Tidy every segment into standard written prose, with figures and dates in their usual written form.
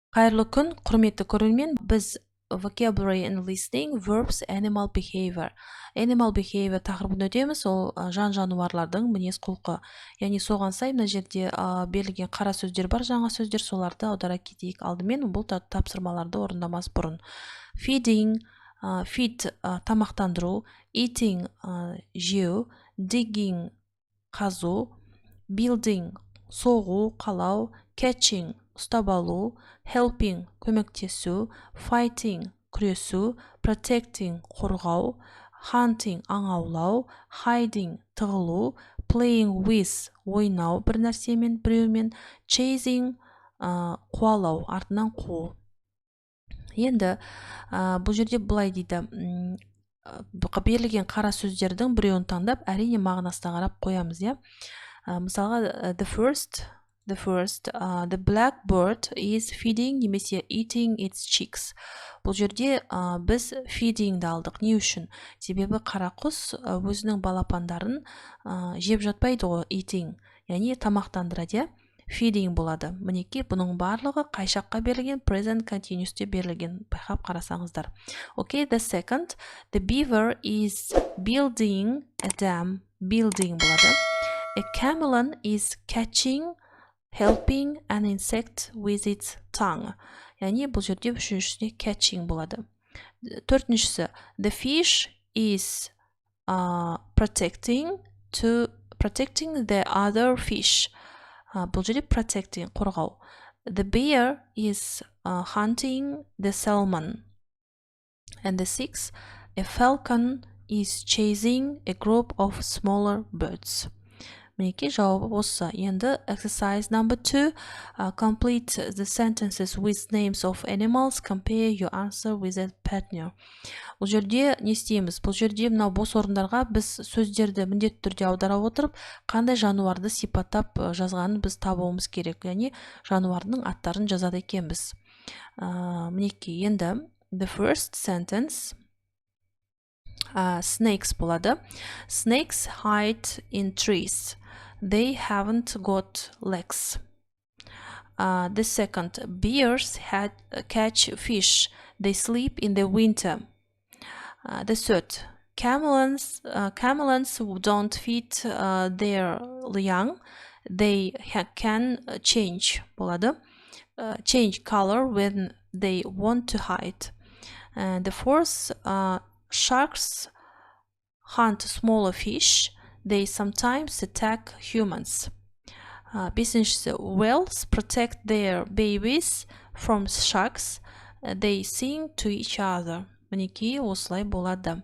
Қайырлы күн, құрметті көрермен. Біз vocabulary and listening, verbs, animal behavior. Animal behavior тақырыбын өтеміз. Ол жан-жануарлардың мінез құлқы. Яғни соған сай мына жерде берілген қара сөздер бар, жаңа сөздер, соларды аудара кетейік. Алдымен бұл тапсырмаларды орындамас бұрын. Feeding, feed тамақтандыру, eating жеу, digging қазу, building соғу, қалау, catching ұстап алу, helping көмектесу, fighting күресу, protecting қорғау, hunting аң аулау, hiding тығылу, playing with ойнау бір нәрсемен, біреумен, chasing қуалау, артынан қуу. Енді бұл жерде былай дейді, берілген қара сөздердің біреуін таңдап, әрине мағынасына қарап қоямыз, иә. Мысалға, the black bird is feeding немесе eating its chicks. Бұл жерде біз feedingді алдық. Не үшін? Себебі қара құс өзінің балапандарын жеп жатпайды ғой, eating. Яғни тамақтандырады, feeding болады. Мінекей, бұның барлығы қай шаққа берілген? Present continuous'те берілген. Байқап қарасаңыздар. Okay, the second, the beaver is building a dam. Building болады. A chameleon is helping an insect with its tongue. Яғни бұл жерде үшіншісіне catching болады. Төртіншісі, the fish is protecting the other fish. Бұл жерде protecting, қорғау. The bear is hunting the salmon. And the sixth, a falcon is chasing a group of smaller birds. Мінекей, жауабы осы. Енді exercise number 2, complete the sentences with names of animals, compare your answer with a partner. Бұл жерде не істейміз? Бұл жерде мынау бос орындарға біз сөздерді міндетті түрде аудара отырып, қандай жануарды сипаттап жазғанын біз табуымыз керек. Яғни жануардың аттарын жазады екенбіз. Мінекей, енді the first sentence, snakes болады. Snakes hide in trees. They haven't got legs. The second, bears catch fish. They sleep in the winter. The third, chameleons don't feed their young. They can change color when they want to hide. And the fourth, sharks hunt smaller fish. They sometimes attack humans. Бесіншісі, whales protect their babies from sharks. They sing to each other. Мінекей, осылай болады.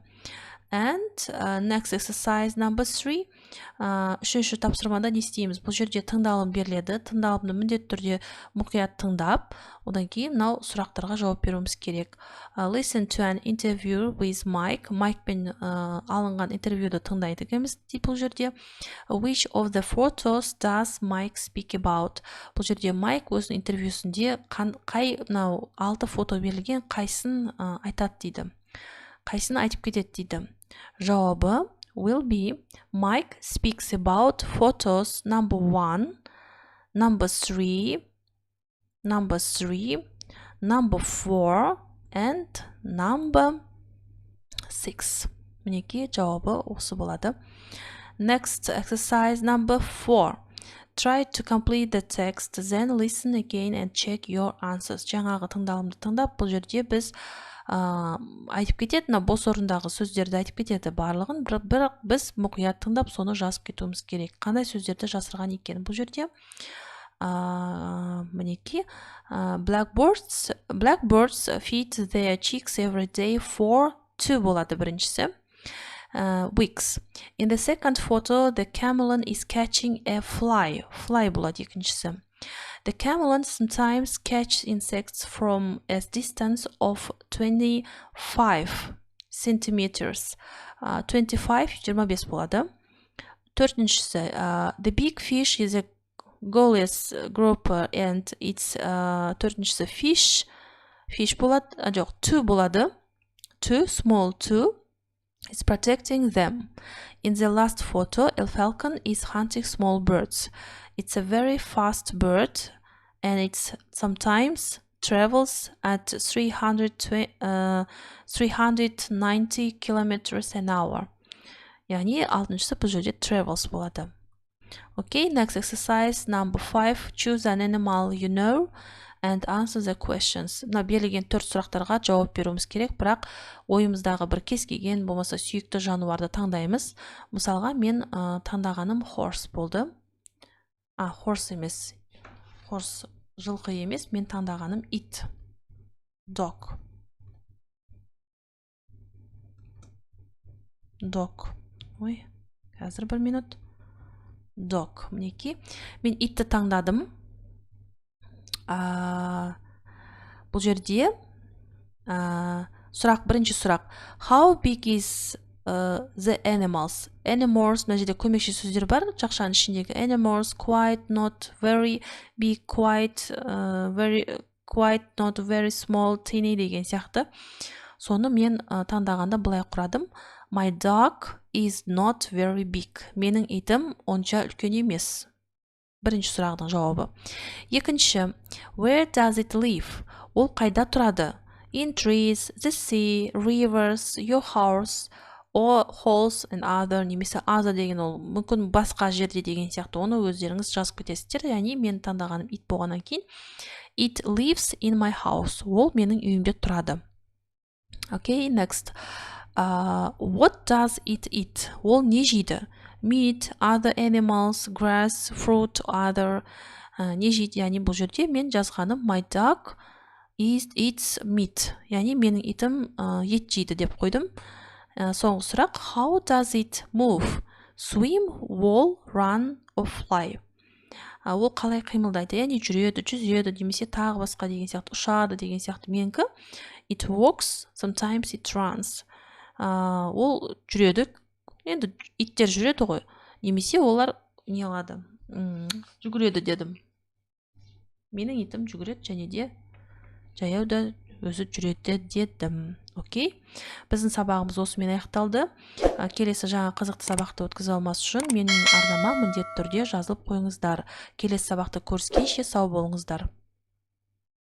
And next exercise number 3. Үшінші тапсырмада не істейміз? Бұл жерде тыңдалым беріледі. Тыңдалымды міндетті түрде мұқият тыңдап, одан кейін мынау сұрақтарға жауап беруіміз керек. Listen to an interview with Mike. Майкпен алынған интервьюді тыңдайды екенбіз бұл жерде. Which of the photos does Mike speak about? Бұл жерде Майк өзінің интервьюсінде қай мынау 6 фото берілген қайсын айтады дейді. Қайсын айтып кетеді дейді. Жауабы will be Mike speaks about photos number 1, number 3, number 4, and number 6. Мінекей, жауабы осы болады. Next exercise number 4. Try to complete the text, then listen again and check your answers. Жаңағы тыңдалымды тыңдап, бұл жерде біз айтып кетеді, бос орындағы сөздерді айтып кетеді барлығын, бірақ біз мұқият тыңдап соны жазып кетуіміз керек. Қандай сөздерді жасырған екен бұл жерде? Мінекей, blackbirds feed their chicks every day for 2 болады біріншісі. Weeks. In the second photo, the chameleon is catching a fly. Fly болады екіншісі. The chameleon sometimes catch insects from a distance of 25 centimeters. 25 болады. Төртіншісі, the big fish is a goalless grouper and it's төртіншісі fish болады, жоқ, 2 болады. 2, small 2. It's protecting them. In the last photo, a falcon is hunting small birds. It's a very fast bird and it's sometimes travels at 390 kilometers an hour. Яғни алтыншысы бұл жерде travels болады. Okay, next exercise number 5. Choose an animal you know and answer the questions. Мына берілген 4 сұрақтарға жауап беруіміз керек, бірақ ойымыздағы бір кез келген болмаса сүйікті жануарды таңдаймыз. Мысалға мен таңдағаным horse болды. Horse емес. Horse жылқы емес, мен таңдағаным it. Dog. Ой, қазір бір минут. Dog. Мінеки. Мен itті таңдадым. Бұл жерде бірінші сұрақ. How big is the animals? Animals, мына жерде көмекші сөздер бар. Жақшаның ішіндегі animals, quite, not very big, quite, not very small, teeny деген сияқты. Соны мен таңдағанда былай құрадым. My dog is not very big. Менің итім онша үлкен емес. Бірінші сұрақтың жауабы. Екінші, where does it live? Ол қайда тұрады? In trees, the sea, rivers, your house, or halls and other, немесе other деген ол мүмкін басқа жерде деген сияқты. Оны өздеріңіз жазып кетесіздер. Яғни мен таңдағаным ит болғаннан кейін. It lives in my house. Ол менің үйімде тұрады. Okay, next. What does it eat? Ол не жейді? Meat, other animals, grass, fruit, other. Не жейді? Яғни бұл жерде мен жазғаным my dog eats meat. Яғни менің итім ет жейді деп қойдым. Соңғы сұрақ. How does it move? Swim, walk, run, or fly. Ол қалай қимылдайды? Яғни жүреді, жүзеді, немесе тағы басқа деген сияқты, ұшады деген сияқты. Менікі it walks, sometimes it runs. Ол жүреді. Енді иттер жүреді ғой. Немесе олар не алады? Жүгіреді дедім. Менің итім жүгіреді және де жаяу да өзі жүреді дедім. Окей? Біздің сабағымыз осымен аяқталды. Келесі жаңа қызықты сабақты өткізе алмас үшін менің арнама міндетті түрде жазылып қойыңыздар. Келесі сабақта көріскенше сау болыңыздар.